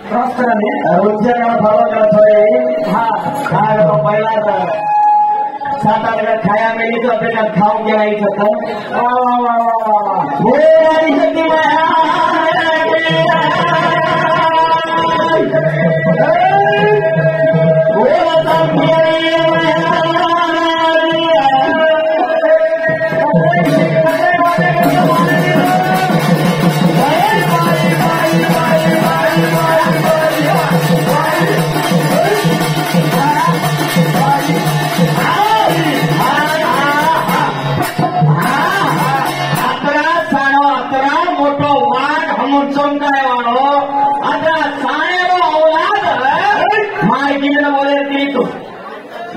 cross कराने रोजच्या follow करत होय हा काय पहिला 7-8 वेळा खाया मिळली तो आपल्याला खाऊन घ्यायचं तर वा वा वा वा वा हे आणि शक्ती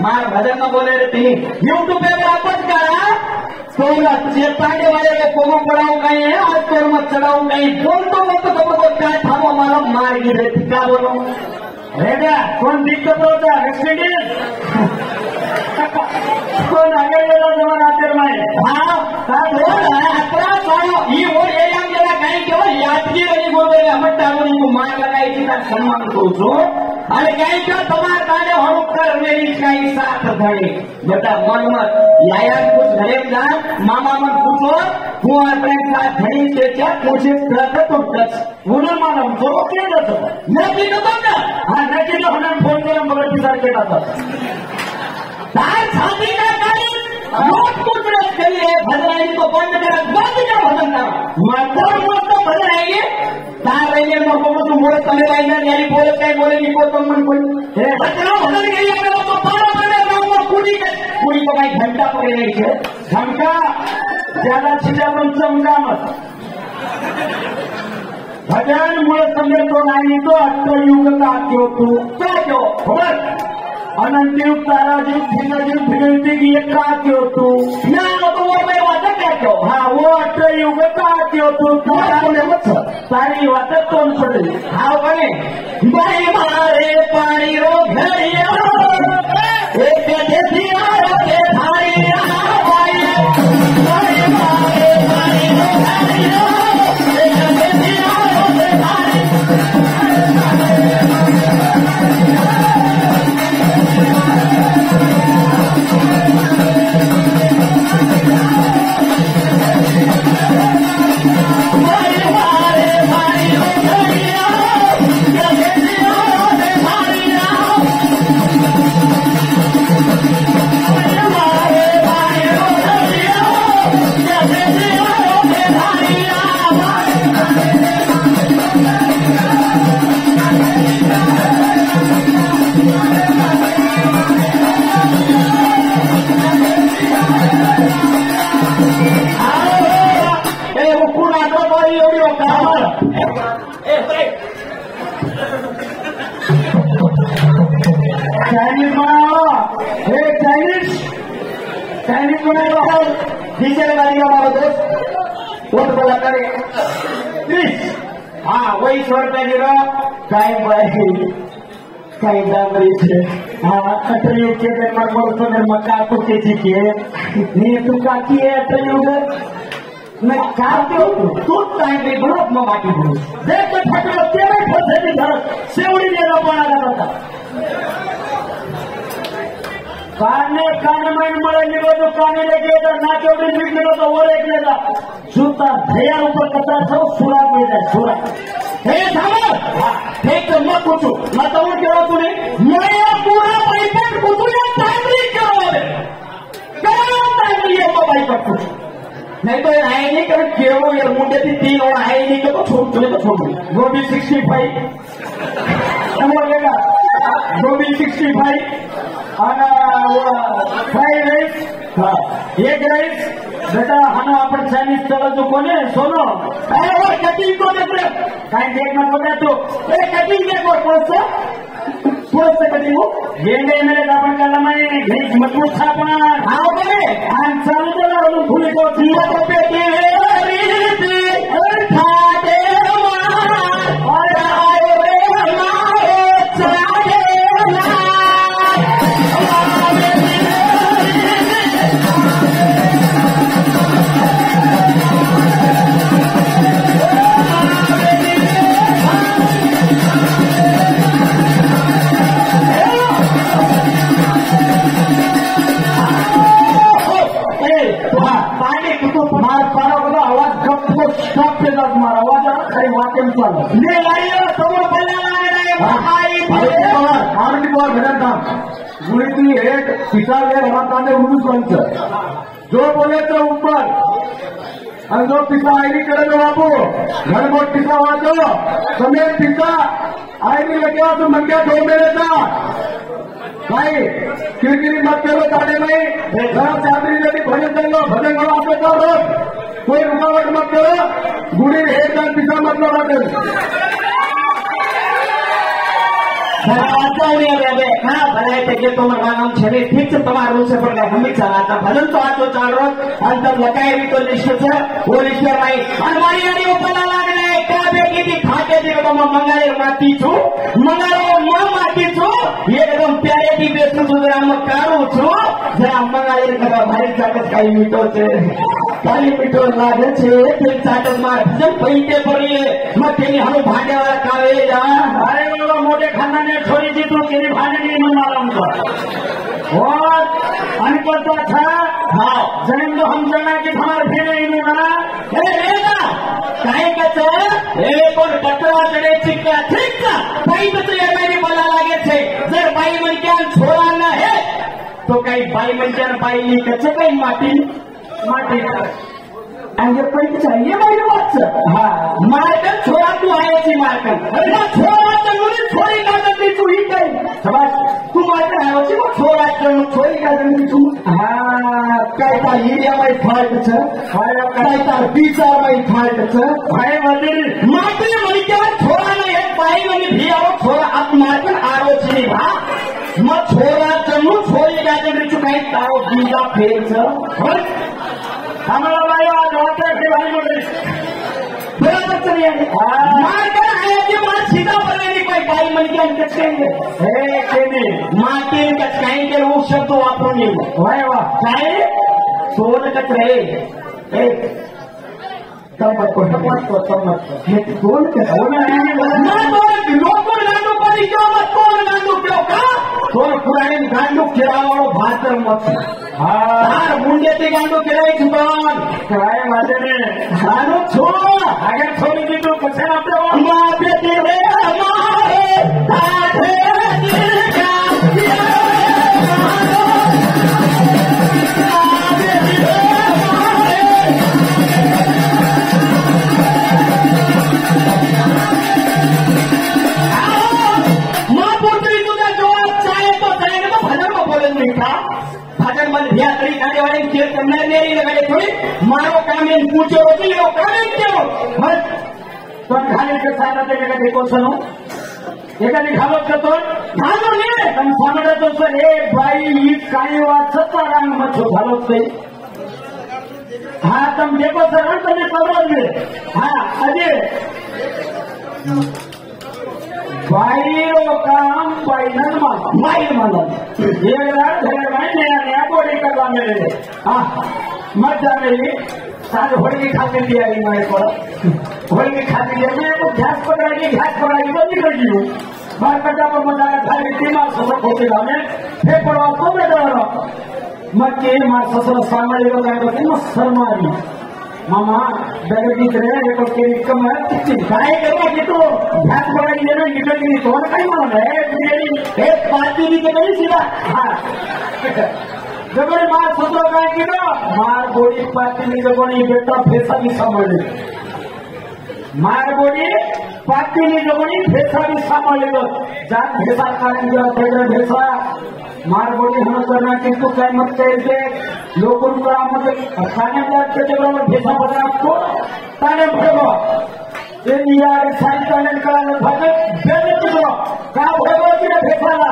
मार भजन में बोले रहती यूट्यूब पे वापस करा तो चेताने वाले को कोमो पढ़ाऊ कहीं है आज तो मत चढ़ाऊ कहीं बोल तो मत तो क्या था वो हमारा मार गिर रहती क्या बोलो रेड्या कोण दिक्कत होता वेस्ट इंडिज कोण आगे गेला जमा राहते माय हाँ अकरा सालों ये वो ये हम जरा कहीं केवळ यादगीर आणि बोलले हम टाळून को मार लगाई का सम्मान करू અને કઈ તો તમાર કાને હણું કર મેરી કઈ સાથ ધણી બેટા મન મત યાયા कुछ घरे जा मामा मन पूछो હું આપણે સાથ ધણી છે क्या पूछे प्रत तो टच म्हणून मला तो केलं तर नक्की नको ना हा नक्की ना म्हणून फोन करून बघत विचार केला तर तार छाती ना काढी नोट कुटरत करिए भजनाई को बंद करा बंद का भजन करा मत भजन आएंगे तार रहिए मको तू बोले तले लाइन यानी बोले काय बोले निको तुम मन कोई हे भजन भजन के लिए मेरे को पारा बने ना कुड़ी को भाई घंटा पकड़े नहीं है झमका ज्यादा छिटा पण चमका मत भजन मुळे समजे तो नाही तो अष्टयुग का क्यों तू क्या क्यों खबर अनंत युग तारा जीव फिरती की एक का क्यों तू ना तो वो मैं वादा क्या क्यों हाँ वो अष्टयुग का क्यों तू मत सारी वाट तोंड पडली हाँ बने भाई मारे पानी रो घरिया एक देसिया के भारिया भाई मारे पानी रो घरिया एक देसिया के भारिया चाइनीज बनाओ हे चाइनीज बनाओ पीछे लगा दिया हमारा दोस्त वोट बोला करे प्लीज हाँ वही 100 रुपये गिरा टाइम भाई काही डांगरी छे हाँ अटरयुग के निर्माण करतो ने मका कुटे के नी तू काकी है अटरयुग मैं काटे तू टाइम पे ग्रुप में बाकी बोल देख के फटलो तेरे फसे घर सेवड़ी देना पड़ा था काने में मळे निघो तो काने लेके तर ना केवढी मीठ निघो तो वर एक लेगा जूता भैया ऊपर कचरा छो सुरा में जाए सुरा हे थांबा ठीक तर मत पूछू मत तो केलो तूने मैं पूरा पैसा कुतुया टाइमली करो करो टाइमली ये भाई पर पूछ नहीं तो है नहीं कर केवो यार मुंडे थी 3 और है नहीं तो छोड़ तुझे तो छोड़ गोभी 65 समझेगा गोभी 65 અને ફ્રાઈડ રાઈસ હા એક રાઈસ બેટા આનો આપણે ચાઇનીઝ ચલો તો કોને સોનો અરે ઓ કટિંગ તો દે કાઈ દેખ મત બતા તો એ કટિંગ દે પોસ્ટ કટિંગ ગેંગે મેરે દાપણ કલમાઈ ઘણી મજબૂત થા પણ આવ કરે આ ચાલુ તો ના ઓલું ભૂલી તો જીવા તો પેટી રીતી ઠાડે માર ઓર આયો રે મારો ચાડે ના वर भजन थांब गुळीतली हेट पिसाळले रमाताने उडूस पंच जो बोले तो ऊपर आणि जो पिसा आईनी करे तो बापू घरमोट पिसा वाचो समेत पिसा आईनी लगे वाचून मंग्या ठेवून देता भाई किरकिरी मत करो ताटे नहीं घरात चादरी जरी भजन चाललो भजन करो आपलं चालत कोई रुकावट मत करो गुढी हेट आणि पिसा मतलो वाटेल भले तो नाम छे ठीक से तुम्हारा से पर हम ही चलाता भजन तो आटो चाल रो और तब लगाए भी तो लिस्ट से वो लिस्ट भाई हमारी यानी ऊपर लागले क्या बेटी थी खाते थी तो मंगाले माती छु मंगाले म माती छु एकदम प्यारे की बेसु सुधरा म कारू छु जरा मंगाले का भारी ताकत काई मीठो छे काली मीठो लागे छे तेल चाटक मार भजन पईते पडले म तेनी हम भांड्यावाला कावे जा अरे बाबा मोठे खानदाने छोरी दी तू केली भांडणी म्हणाला आमचा और अनपता था हाँ जन्म तो हम जना की हमारे फेरे ही ना अरे रेगा काय कच ए कोण कचरा चढे चिक्का ठीक का बाई तो येणारी मला लागे छे जर बाई म्हणत्यान छोरा ना हे तो काही बाई म्हणत्यान बाईली कच काही माटी आणि पैसे चाहिए बाई वाच हा मार्कन छोरा तू आहेची मार्कन अरे छोरा मुली छोरी का करते तू ही काही समज तू मार्कन आहेची मग छोरा छोरी का करते तू हा काय ता एरिया मध्ये फाल्ट छ काय ता बीचा मध्ये फाल्ट छ भाई वडील माटी म्हणत्यान छोरा ना एक बाई म्हणे भियाव छोरा आत मार्कन आरोची भा मग छोरा चमू छोरी का करते तू काही ताव बीजा फेर छ हमारा भाई आज होते के भाई मोटे बराबर चलिए मार्कन आयाची मार सीधा पडलेली कोई बाई म्हणजे अंकच कहेंगे हे केली माटी कच कहेंगे वो शब्द वापरून येईल वाह वाह काय सोन कच रे ए तम्मत को हे सोन कच ना तो लोकों गांडू पडी क्यों मत कोण गांडू क्यों का सोन पुराणी गांडू खेळावाळो भातर मत हा मुंडे ते गांडू खेळायची पण काय वाजने गांडू छोड़ अगर छोरी दी तू कसे आपले मापे तेरे हमारे ताठे दिल का भजन मन भिया करी खाने वाले खेल करना मेरी लगाए थोड़ी मारो काम इन पूछो होती लो काम क्यों बस पण खाली के साथ ते का देखो सुनो एखादी घालत तो घालो ने पण सांगत तो सर हे बाई ही काही वाचता रांग मछो घालत ते हा तुम देखो सर तुम्हें समझ में हाँ अजय बाईरो काम बाईनन मानत एक रात घर में नया बोली करवा मेरे हाँ मत जा मेरी सारे होली खाते दिया मेरे को होली खाते दिया मैं वो घास पकड़ाएगी तो निकल गई हूँ बाहर कटा पर मजा घर की तीमार ससुर खोते हमें फिर पड़वा तो बैठा रहा मत के मार ससुर सामने लगा शर्मा मामा जगदीश रे एक केरी कम है किती काय करवा की तो घास पकड़ाई देना निकल गई तो ना काही म्हणून है एक पार्टी भी के नहीं सीधा हां जगोड़ी मार ससुर काय की ना मार गोड़ी पार्टी में जगोड़ी बेटा फेसा भी सांभाळे मार गोड़ी पार्टी में जगोड़ी फेसा भी सांभाळे जात फेसा कारण जो तेरा फेसा मार गोड़ी हम करना किंतु काय मत कहते लोगों को मत खाने के जगह भेसा बना को ताने भगो ये यार साइड कानन का भगत बेद को का भगो के भेसाला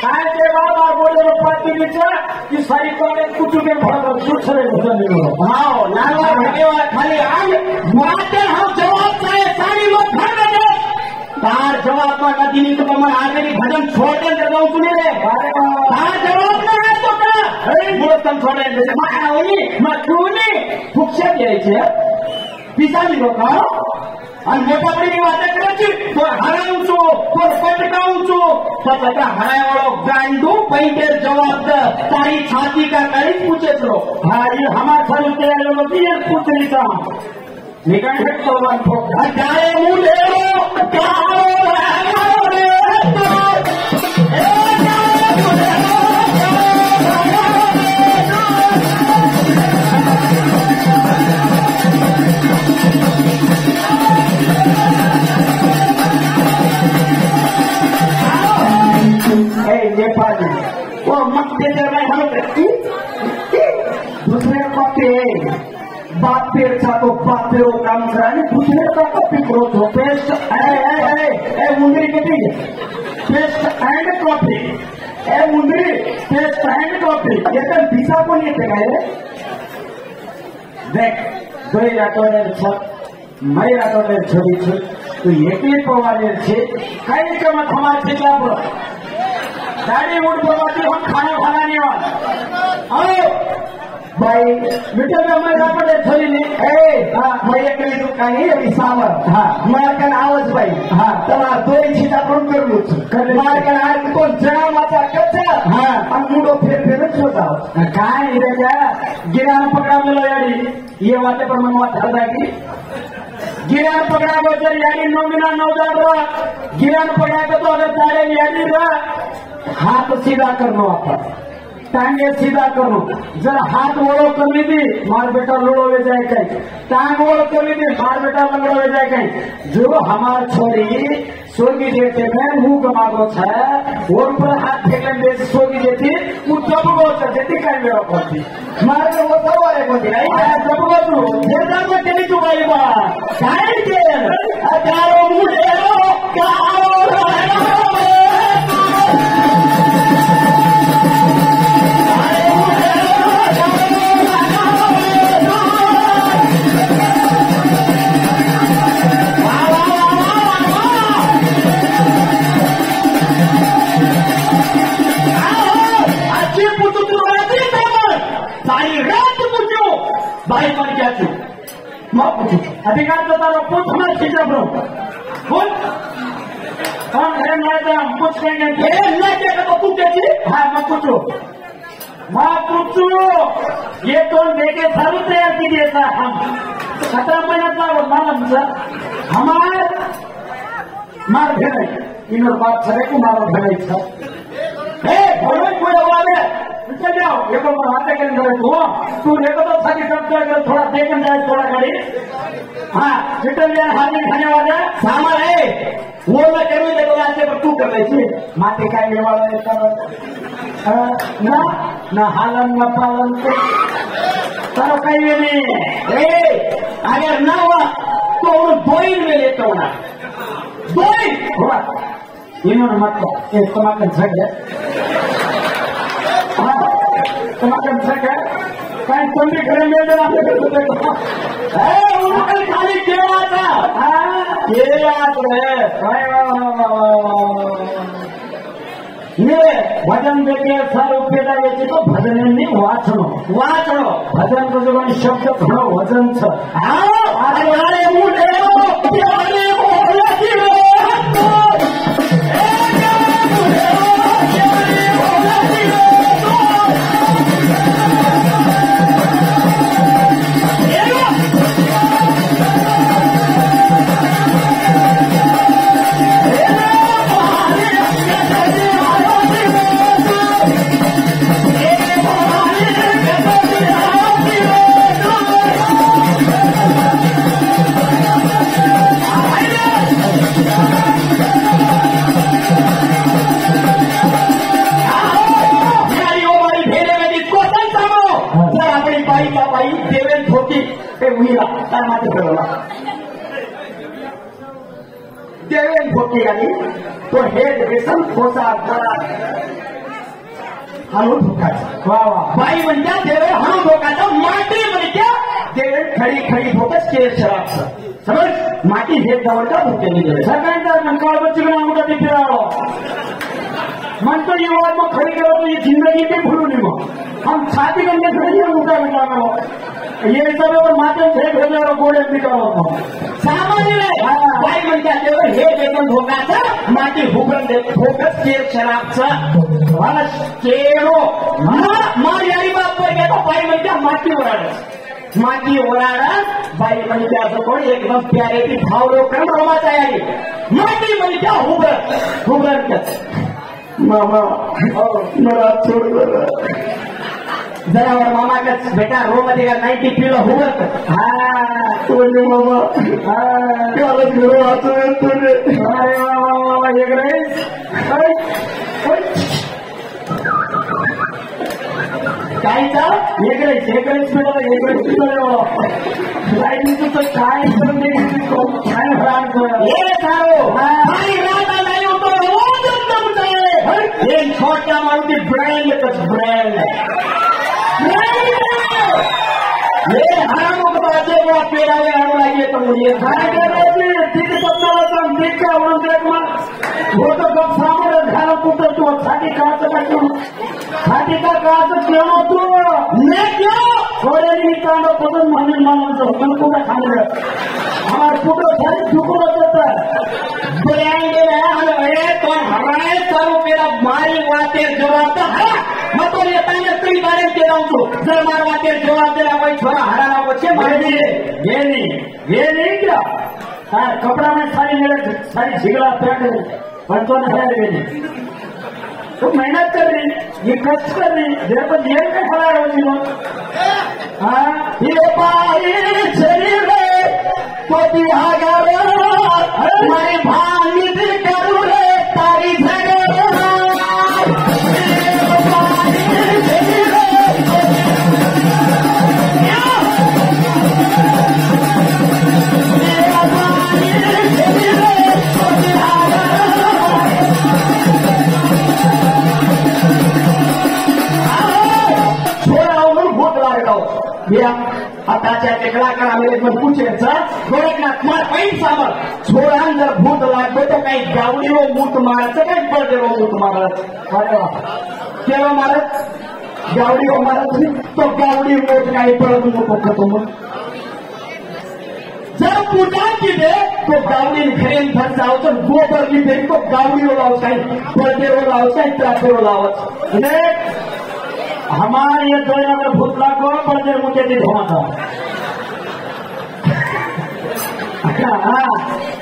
काय के बाबा बोले पार्टी नीचे कि साइड कानन कुछ के भगो दूसरे भजन नहीं हां नावा भगेवा खाली आग माते हम जवाब चाहे सारी लोग घर में दे तार जवाब में नदी नहीं तो कमर आगे भी भजन छोड़े जगह सुने रे तार जवाब ना है तो का अरे बोल तम छोड़े दे माओनी मधुनी फुक्शा द्यायचे पिसाली लोक आणि मोठा पडी वाटत करायची तो हरावचो तो पटकावचो त्याचा हरायवाळो गांडू पैंटेर जवाब तारी छाती का काहीच पूछेच रो भाई हमार सारू के लोग भी ये पूछनी था निकल सकतो वन ठोक जाए मुंडेरो काओ रे फिरो काम करा आणि दुसरे का कॉफी करतो पेस्ट मुंदरी किती पेस्ट अँड कॉफी मुंदरी पेस्ट अँड कॉफी याचा दिसा पण येते काय देख દોઈ રાતોને મય રાતોને છોડી છું તું એકલી પવાને છે કઈ કમ ખમાર છે ક્યાં પર ગાડી ઉડ પવાતી હમ ખાના ખાનાની વાત આવો ભાઈ બેટા મે અમારી રાતોને છોડીને ભાઈ એકલી તું કાઈ એવી સાવર હા માર કન આવજ ભાઈ હા તમાર દોઈ છીતા પણ કરલું છું માર કન આ કોણ જણા માતા કચ્છા હા આ મૂડો ફેર ફેર છોડાવ કાઈ રે જા गिरान पकडावलेलो याडी ये वाते पण मन वाट हलदागी गिरान पकडावो तर याडी नोमिना 9000 गिरान पकडायचं तो अगर तारे याडी हाथ सीधा करनो आपण टांगे सीधा करो जर हाथ वळो करली दी मार बेटा लोड़ो जाए कहीं टांग वळो करली दी मार बेटा लंगड़ो जाए कहीं जो हमार छोरी सोगी देते में मुंह गमागो छे और पर हाथ फेंकन दे सोगी देती वो दबगो छे देती काय मेरा पड़ती मार के वो सवारे कोती नहीं दबगो तू जेदा में तेरी तू भाई बा काय के अतारो मुडेरो काओ भाई पर क्या तू मैं पूछू अधिकार तो तारो पूछ मैं सीधा ब्रो बोल कौन है मैडम पूछ कहेंगे मैं क्या तो पूछे थी हाँ मैं पूछू ये तो देखे सारू तैयार कीजिए था हम 17 महीना था वो मालूम सर हमारे मार भेड़ इन बात सरे को मारो भेड़ था बोलो कोई आवाज है चल जाओ ये तो हाथ के अंदर तू देखो तो सारी सबसे थोड़ा देखन जाए थोड़ा गाड़ी हाँ रिटर्न जाए हाथ में खाने वाला सामान है वो मैं करूँ देखो आज पर तू कर रही थी माथे का ये वाला ना ना हालन न पालन तो तारो कहीं नहीं अगर ना हुआ तो वो बोइंग में लेता हूँ ना बोइंग हुआ इन्होंने मतलब एक तुम्हारा झग है तुम्हारा झग है कहीं तुम भी घर में देना उन्होंने खाली केला था केला ये भजन देखे 100 रुपया वेचे तो भजन नहीं वाचनो भजन तो जो शब्द घणो वजन छ अरे देवेन भोटी गाली तो हेड रेशम खोसा हनु धोकाचा वा वा बाई म्हणजे देवे हनु धोकाचा माटी म्हणजे देवे खडी खडी धोकच केर शराबचं समज माटी हेड जवळ का भोकेली देवे सगळ्यांचा नंकाळ बच्ची ना मोठा दिसते राव म्हणतो युवा मग खरी केलं तो ये जिंदगी भी भूलू नहीं मग हम छाती करने खड़ी है मोठा बेटा ये सब माते छे भेजे गोडे निकालो सामान्य बाई म्हणजे देवे हेड एकदम धोकाचं माटी हुबरन दे धोकच केर शराबचं वाला केरो मार यारी बाप पर गेलो बाई म्हणजे माती ओराडस माती ओराडस बाई म्हणजे असं कोण एकदम प्यारे ती भाव लोकन रोमा तयारी माती म्हणजे हुबरन मामा मला छोड़ जरा मामा का बेटा रो मध्ये 90 किलो हुबरत हाँ तोने मामा काल घर आतो तोने अरे मामा एक रेस काय एक राईस मिळाला लाईटीचं तर काय करून काय ये सारो भाई राता नहीं होतो रोज एकदम ये छोटा मारुति ब्रांड ब्रांड ये हरामों को बच्चे को आप पेड़ा में हराम लाइए तो मुझे ठीक सत्ता देख का उन्होंने देख वो तो कब सामने घर पुत्र तो छाती का क्यों तू मैं क्यों थोड़े नहीं कांडो पसंद माने मानो तो हमको का खाने हमारे पुत्र सारे झुको रहता है ब्रांड है तो हमारे सारों पेड़ा मारी वाते जवाब है मैं तो ये ताने कई बार के रहा हूँ जर मार वाते जवाब दे रहा भाई छोरा हराना बच्चे मारे ये नहीं क्या हाँ कपड़ा में सारी झिगड़ा पैंट बच्चों ने है नहीं तो मेहनत कर रही ये कष्ट कर रही देर पर जेल में खड़ा होती हो हाँ ये पाई शरीर तो बिहागा मैं भांगित करूँ रे तारी आताच्या टेकडाकडे आम्ही पूछायचं गोरखनाथ मार पैन सामर छोरान जर भूत लागतो तो काही गावडीरो मूत मारायचं काही बळदेरो मूत मारायचं अरे वा केव्हा मारत गावडीरो मारत तो गावडी मूत काही पळत नको मग जर पूजा केले तो गावडी घरेन घर जाव तर गोबर लिहिले तो गावडीरो लावत काही बळदेरो लावत काही त्रासेरो लावत हमारे ये 2000 भूत लाखों बड़े मुझे नहीं घुमाता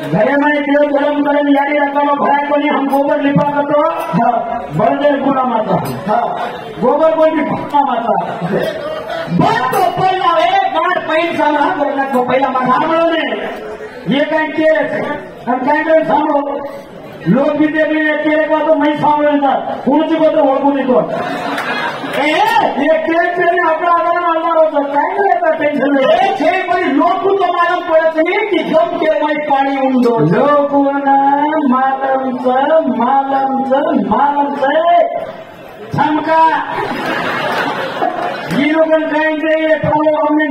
घरे में देव धर्म धर्म यारी रखा भया को नहीं हम गोबर लिपा कर तो बड़े गुना माता गोबर को नहीं भक्ता माता बात तो पहला है बात पैन सामना बोलना को पहला सामने ने ये कहीं केस हम कहीं सामो लोग भी देख लिए तेरे को तो मैं सामने था उनकी को तो हो नहीं तो ये केस से अपना आधार होता काय लेता टेंशन में लोग तो मालूम पड़त नहीं कि गम के मैं पानी उंडो लोग मालम से छमका ये लोग कहेंगे ये प्रभु हमें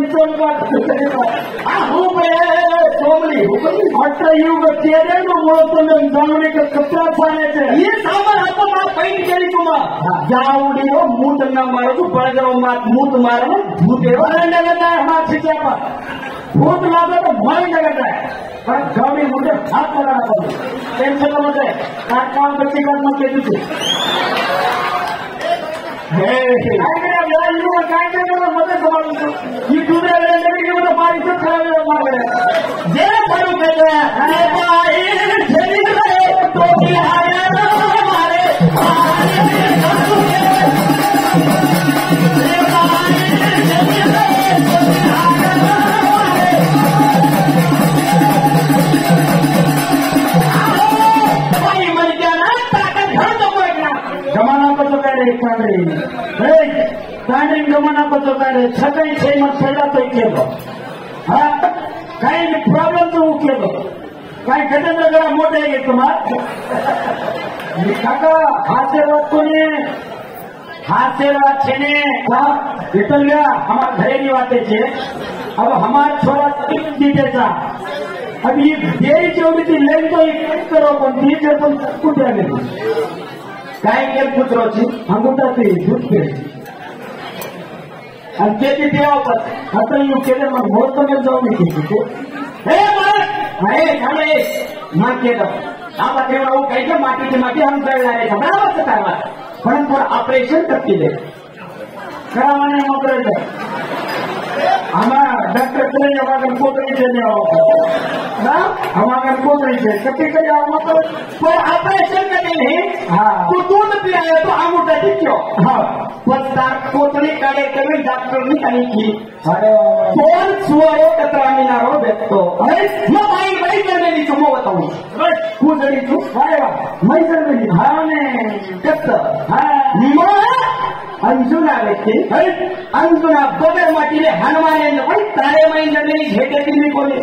सोमली अठरा युग तेरे जावडी का कपड़ा पाने ये सामान आता मार पैंट केली तुम्हा जावडी हो मूत न मारो तू बळगरो मात मूत मारो भूतेरो लगता है हाथ खींचा पर भूत लागा तो भय लगता है पर गावी मुझे हाथ लगाना पड़ता टेंशन मत है काम करती कर मत के तू काय करतो मध्ये समजतो ही दुसऱ्या वेळेला मारी तो खराब मारले जे करू केलं अरे बाई शरीर रे तो बिहारा मारे जमाना कसं काय रे कांडे जमाना कसं काय रे सकाळी छे मग खेळला तो केलं हा काही प्रॉब्लेम तो केलं काय घटना जरा मोठे आहे तुम्हाला काका आशीर्वाद कोणी आशीर्वाद छेने इतन गया हमारे घरे नहीं आते थे अब हमारा छोरा दीजिए था अब ये देरी चौड़ी थी लेन तो एक करो पण दीजिए पण कुठे आले काय केलं पुत्राची अंगुठा ते दूध खेळची आणि त्याची तेव्हा आता येऊ केलं मग मोठ पण जाऊन येते हे मारे खाणे माग केलं आता तेव्हा काही मातीची माती हम जळणारे बराबर करवा पण थोडं ऑपरेशन करतील करा म्हणे मोकळायचं हमारा डॉक्टर करे हमारा कोतरी से हमारा कोतरी से कभी कभी पर ऑपरेशन करने हाँ तो दूध पिलाया तो अंगूठा क्यों हाँ पण कोतरी काढे कमी डॉक्टरनी काही की अरे फोन सुवारो कतरामिनारो भेटतो अरे मग बाई करलेली तू मग बताऊ तू जरी तू अरे वा मैं जर हाँ ने कसं हाँ मग अंजुना व्यक्ती अंजुना बगर माटीले हनुमान तारे महिन्याने घेते मी कोणी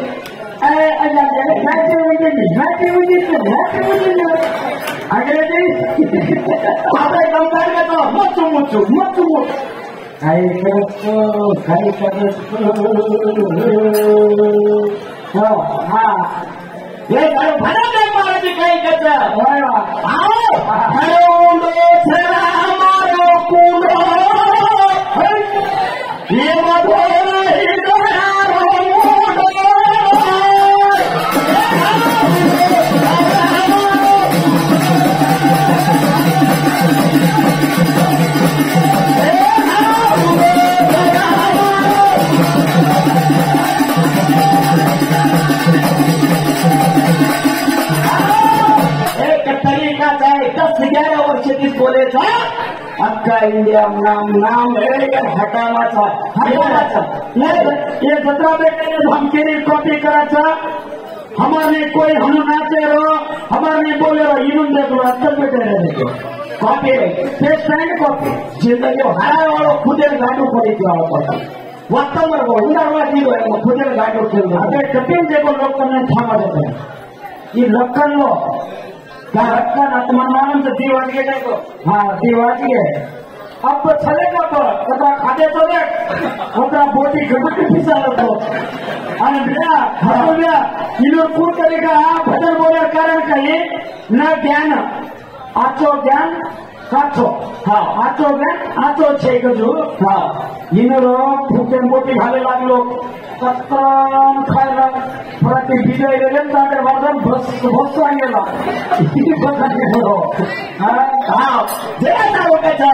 काही अक्का इंडिया नाम हटावाचा ये 17 बेटे धमकी कॉपी कराचा हमारे कोई हम नाचे रो हमारे बोले रो इनुन देखो अक्कल बेटे रहने कॉपी स्टैंड कॉपी जिंदगी हारा वालों खुदे गाड़ू पड़ी थी वास्तव में खुदे गाड़ू खेल अगर कपिल देखो लोग करने थामा देते हैं ये लक्कन लो क्या रखा ना तुम्हारा मालूम से दी वाटी है को हाँ दी वाटी है अब तो चलेगा तो कदा खाते तो देख उतना बोटी घबट पिसा लो अरे भैया हटो भैया इन्हों कूद करेगा भजन बोले कारण कहीं न ज्ञान आचो ज्ञान काचो हाँ आचो ज्ञान आचो छे गजू हाँ इन्हों फूके मोटी घाले लागलो कत्तन खायला प्रति विजय रेलन तांडे वादन भस्सा गेला किती बघाने हो हां हां जेता होकाचा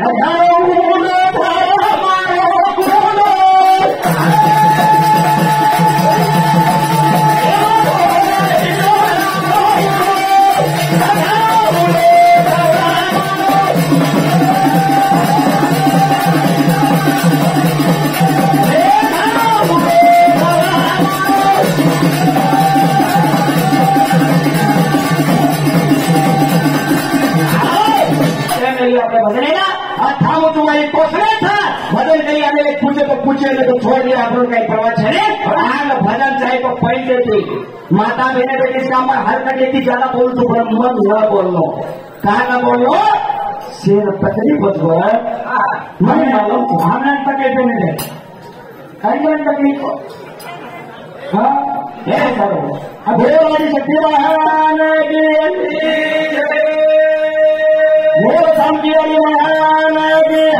हजारो मुलो मारो गुलो छोड़ दिया आप लोग का प्रवच है भजन चाहे तो पैन देती माता बहने बेटी काम हर कटे की ज्यादा बोल तो मन हुआ बोल लो कहा ना बोल लो शेर पतली बचो मैं मालूम हमने तकलीफ नहीं कहीं तकलीफ हाँ ये करो अब वाली शक्ति महान की महान की